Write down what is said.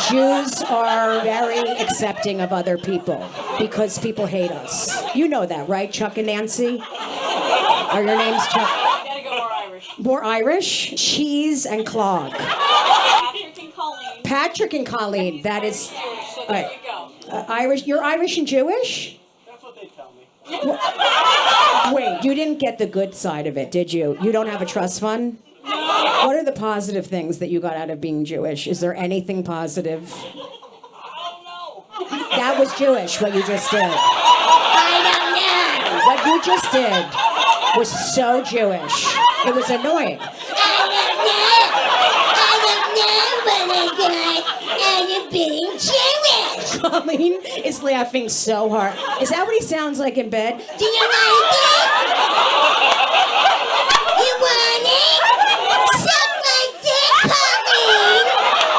Jews are very accepting of other people because people hate us. You know that, right, Chuck and Nancy? Are your names Chuck? Gotta go more Irish. More Irish? Cheese and clog. Patrick and Colleen. Patrick and Colleen, that is... Jewish, so all there right. you go. Irish, you're Irish and Jewish? That's what they tell me. Wait, you didn't get the good side of it, did you? You don't have a trust fund? No. What are the positive things that you got out of being Jewish? Is there anything positive? I don't know. That was Jewish, what you just did. I don't know. What you just did was so Jewish. It was annoying. I'm being Jewish. Colleen is laughing so hard. Is that what he sounds like in bed? Do you like it?